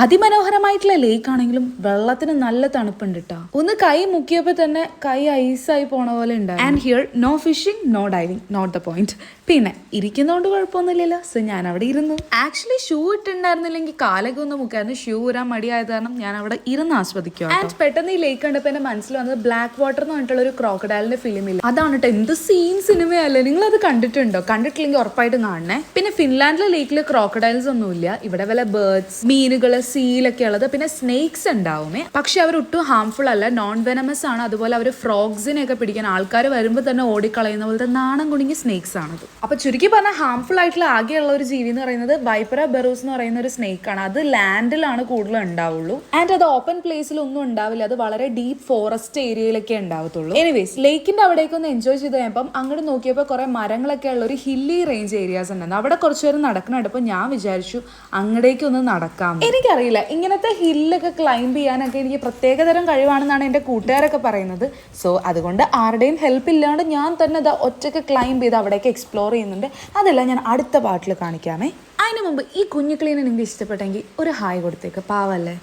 അതിമനോഹരമായിട്ടുള്ള ലേക്ക് ആണെങ്കിലും വെള്ളത്തിന് നല്ല തണുപ്പുണ്ട് കേട്ടോ. ഒന്ന് കൈ മുക്കിയപ്പോ തന്നെ കൈ ഐസായി പോണ പോലെ ഉണ്ടായി. And here no fishing, no diving, not the point. പിന്നെ ഇരിക്കുന്നോണ്ട് കുഴപ്പമൊന്നുമില്ലല്ലോ, സോ ഞാൻ അവിടെ ഇരുന്നു. ആക്ച്വലി ഷൂ ഇട്ടുണ്ടായിരുന്നില്ലെങ്കിൽ കാലൊക്കെ ഒന്ന് മുക്കായിരുന്നു. ഷൂ ഊരാൻ മടിയായത് കാരണം ഞാൻ അവിടെ ഇരുന്ന് ആസ്വദിക്കുക. ആൻഡ് പെട്ടെന്ന് ഈ ലേക്ക് കണ്ടപ്പോൾ എന്റെ മനസ്സിൽ വന്നത് ബ്ലാക്ക് വാട്ടർ എന്ന് പറഞ്ഞിട്ടുള്ള ഒരു ക്രോക്കഡൈലിന്റെ ഫിലിമില്ല, അതാണ് കേട്ടോ. എന്ത് സീൻ സിനിമയല്ലേ, നിങ്ങൾ അത് കണ്ടിട്ടുണ്ടോ? കണ്ടിട്ടില്ലെങ്കിൽ ഉറപ്പായിട്ടും കാണണേ. പിന്നെ ഫിൻലാൻഡിലെ ലേക്കിൽ ക്രോക്കഡൈൽസ് ഒന്നുമില്ല. ഇവിടെ വല്ല ബേർഡ്സ്, മീനുകള്, സീലൊക്കെ ഉള്ളത്. പിന്നെ സ്നേക്സ് ഉണ്ടാവുമേ, പക്ഷെ അവർ ഒട്ടും ഹാംഫുൾ അല്ല, നോൺ വെനമസ് ആണ്. അതുപോലെ അവർ ഫ്രോഗ്സിനെ ഒക്കെ പിടിക്കാൻ ആൾക്കാർ വരുമ്പോൾ തന്നെ ഓടിക്കളയുന്ന പോലത്തെ നാണം കുടുങ്ങിയ സ്നേക്സ് ആണത്. അപ്പൊ ചുരുക്കി പറഞ്ഞാൽ ഹാംഫുൾ ആയിട്ടുള്ള ആകെയുള്ള ഒരു ജീവി എന്ന് പറയുന്നത് വൈപ്പറ ബെറൂസ് എന്ന് പറയുന്ന ഒരു സ്നേക്ക് ആണ്. അത് ലാൻഡിലാണ് കൂടുതൽ ഉണ്ടാവുള്ളൂ. ആൻഡ് അത് ഓപ്പൺ പ്ലേസിൽ ഒന്നും ഉണ്ടാവില്ല, അത് വളരെ ഡീപ്പ് ഫോറസ്റ്റ് ഏരിയയിലൊക്കെ ഉണ്ടാവത്തുള്ളൂ. എനിവേസ് ലേക്കിന്റെ അവിടേക്ക് ഒന്ന് എൻജോയ് ചെയ്ത് കഴിയുമ്പോൾ അങ്ങോട്ട് നോക്കിയപ്പോൾ കുറെ മരങ്ങളൊക്കെ ഉള്ള ഒരു ഹില്ലി റേഞ്ച് ഏരിയാസ് ഉണ്ടായിരുന്നു. അവിടെ കുറച്ചു നേരം നടക്കണപ്പോൾ ഞാൻ വിചാരിച്ചു അങ്ങടേക്ക് ഒന്ന് നടക്കാം. എനിക്കറിയില്ല, ഇങ്ങനത്തെ ഹില്ലൊക്കെ ക്ലൈംബ് ചെയ്യാനൊക്കെ എനിക്ക് പ്രത്യേകതരം കഴിവാണെന്നാണ് എൻ്റെ കൂട്ടുകാരൊക്കെ പറയുന്നത്. സോ അതുകൊണ്ട് ആരുടെയും ഹെൽപ്പ് ഇല്ലാണ്ട് ഞാൻ തന്നെ അത് ഒറ്റയ്ക്ക് ക്ലൈംബ് ചെയ്ത് അവിടേക്ക് എക്സ്പ്ലോർ ചെയ്യുന്നുണ്ട്. അതെല്ലാം ഞാൻ അടുത്ത പാട്ടിൽ കാണിക്കാമേ. അതിന് മുമ്പ് ഈ കുഞ്ഞു ക്ലീനെ നിങ്ങൾക്ക് ഇഷ്ടപ്പെട്ടെങ്കിൽ ഒരു ഹായ് കൊടുത്തേക്ക്, പാവല്ലേ.